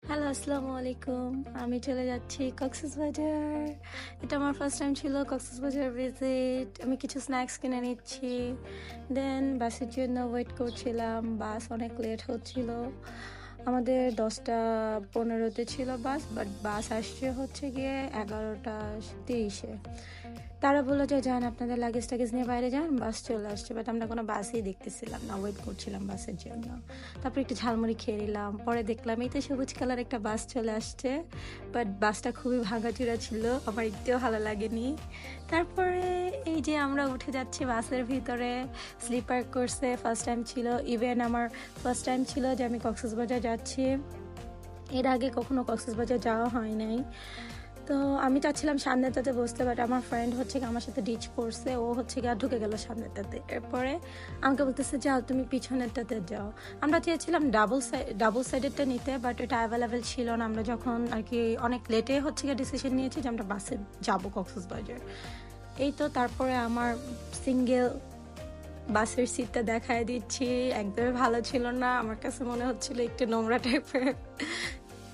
Hello, আসসালামু আলাইকুম। আমি চলে যাচ্ছি কক্সবাজার। এটা আমার ফার্স্ট টাইম ছিল কক্সবাজার ভিজিট। আমি কিছু স্ন্যাক্স কিনে নিচ্ছি, দেন বাসের জন্য ওয়েট করছিলাম। বাস অনেক লেট হচ্ছিল। আমাদের 10টা 15-তে ছিল বাস, বাট বাস আসছে হচ্ছে গিয়ে 11টা 30-এ। তারা বললো যে যান, আপনাদের লাগেজ টাগেজ নিয়ে বাইরে যান, বাস চলে আসছে। বাট আমরা কোনো বাসই দেখতেছিলাম না, ওয়েট করছিলাম বাসের জন্য। তারপর একটু ঝালমুড়ি খেয়ে নিলাম। পরে দেখলাম এই তো সবুজ কালার একটা বাস চলে আসছে, বাট বাসটা খুবই ভাঙাচুরা ছিল, আমার একটুও ভালো লাগেনি। তারপরে এই যে আমরা উঠে যাচ্ছি বাসের ভিতরে, স্লিপার করছে, ফার্স্ট টাইম ছিল। ইভেন আমার ফার্স্ট টাইম ছিল যে আমি কক্সবাজার যাচ্ছি। এর আগে কখনো কক্সবাজার যাওয়া হয় নাই। তো আমি চাচ্ছিলাম সামনেটাতে বসতে, বাট আমার ফ্রেন্ড হচ্ছে আমার সাথে ডিচ করছে, ও হচ্ছে গিয়ে ঢুকে গেল সামনেটাতে। এরপরে আমাকে বলতেছে যাও তুমি পিছনেরটাতে যাও। আমরা চেয়েছিলাম ডাবল সাইডেরটা নিতে, বাট এটা অ্যাভেলেবেল ছিল না। আমরা যখন আর কি অনেক লেটে হচ্ছে গিয়ে ডিসিশন নিয়েছি যে আমরা বাসে যাবো কক্সবাজার। এই তো তারপরে আমার সিঙ্গেল বাসের সিটটা দেখায় দিচ্ছি, একদমই ভালো ছিল না, আমার কাছে মনে হচ্ছিল একটু নোংরা টাইপের।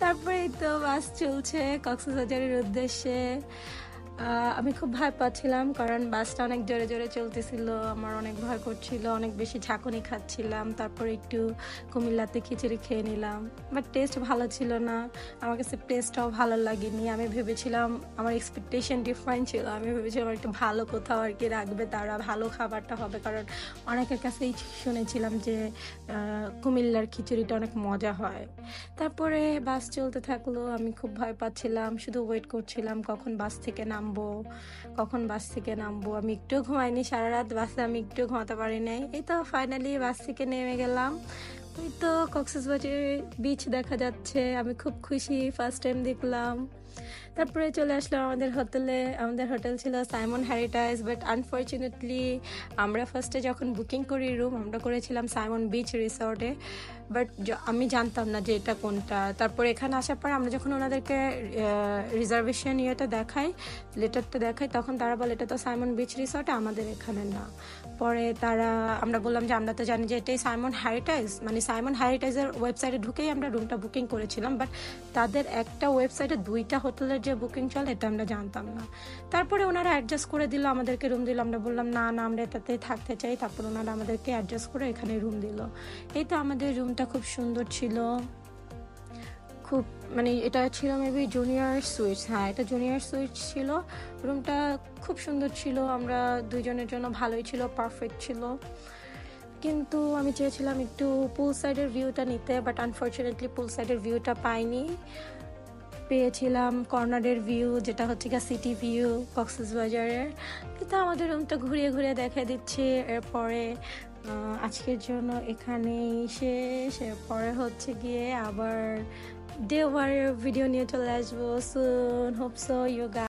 তারপরে তো বাস চলছে কক্সবাজারের উদ্দেশ্যে। আমি খুব ভয় পাচ্ছিলাম, কারণ বাসটা অনেক জোরে জোরে চলতেছিল, আমার অনেক ভয় করছিল, অনেক বেশি ঝাঁকুনি খাচ্ছিলাম। তারপরে একটু কুমিল্লাতে খিচুড়ি খেয়ে নিলাম, বাট টেস্ট ভালো ছিল না, আমার কাছে টেস্টটাও ভালো লাগেনি। আমি ভেবেছিলাম, আমার এক্সপেকটেশন ডিফারেন্ট ছিল, আমি ভেবেছিলাম একটু ভালো কোথাও আর কি রাখবে, তারা ভালো খাবারটা হবে, কারণ অনেকের কাছেই শুনেছিলাম যে কুমিল্লার খিচুড়িটা অনেক মজা হয়। তারপরে বাস চলতে থাকলো, আমি খুব ভয় পাচ্ছিলাম, শুধু ওয়েট করছিলাম কখন বাস থেকে নামবো, কখন বাস থেকে নামবো। আমি একটু ঘুমাইনি সারা রাত বাসে, আমি একটু ঘুমাতে পারি নাই। এই তো ফাইনালি বাস থেকে নেমে গেলাম। ওই তো কক্সবাজার বিচ দেখা যাচ্ছে, আমি খুব খুশি, ফার্স্ট টাইম দেখলাম। তারপরে চলে আসলাম আমাদের হোটেলে। আমাদের হোটেল ছিল সাইমন হেরিটেজ, বাট আনফর্চুনেটলি আমরা ফার্স্টে যখন বুকিং করি রুম, আমরা করেছিলাম সাইমন বিচ রিসর্টে, বাট আমি জানতাম না যে এটা কোনটা। তারপরে এখানে আসার পর আমরা যখন ওনাদেরকে রিজার্ভেশন লেটারটা দেখাই, তখন তারা বলে এটা তো সাইমন বিচ রিসর্টে, আমাদের এখানে না। পরে আমরা বললাম যে আমরা তো জানি যে এটাই সাইমন হেরিটেজ, মানে সাইমন হেরিটেজের ওয়েবসাইটে ঢুকেই আমরা রুমটা বুকিং করেছিলাম, বাট তাদের একটা ওয়েবসাইটে 2টা হোটেলের যে বুকিং চলে এটা আমরা জানতাম না। তারপরে ওনারা অ্যাডজাস্ট করে দিল, আমাদেরকে রুম দিল। আমরা বললাম না না, আমরা এটাতেই থাকতে চাই। তারপর ওনারা আমাদেরকে অ্যাডজাস্ট করে এখানে রুম দিল। এই তো আমাদের রুমটা খুব সুন্দর ছিল, খুব মানে এটা ছিল মেবি জুনিয়র সুইটস, হ্যাঁ এটা জুনিয়র সুইটস ছিল। রুমটা খুব সুন্দর ছিল, আমরা দুইজনের জন্য ভালোই ছিল, পারফেক্ট ছিল। কিন্তু আমি চেয়েছিলাম একটু পুল সাইডের ভিউটা নিতে, বাট আনফর্চুনেটলি পুল সাইডের ভিউটা পাইনি। পেয়েছিলাম কর্নারের ভিউ, যেটা হচ্ছে গিয়ে সিটি ভিউ কক্সবাজারের। কিন্তু আমাদের রুমটা ঘুরিয়ে ঘুরিয়ে দেখা দিচ্ছে। এরপরে আজকের জন্য এখানেই শেষ। এরপরে হচ্ছে গিয়ে আবার ডে ওয়ার ভিডিও নিয়ে চলে আসবো soon. Hope so you guys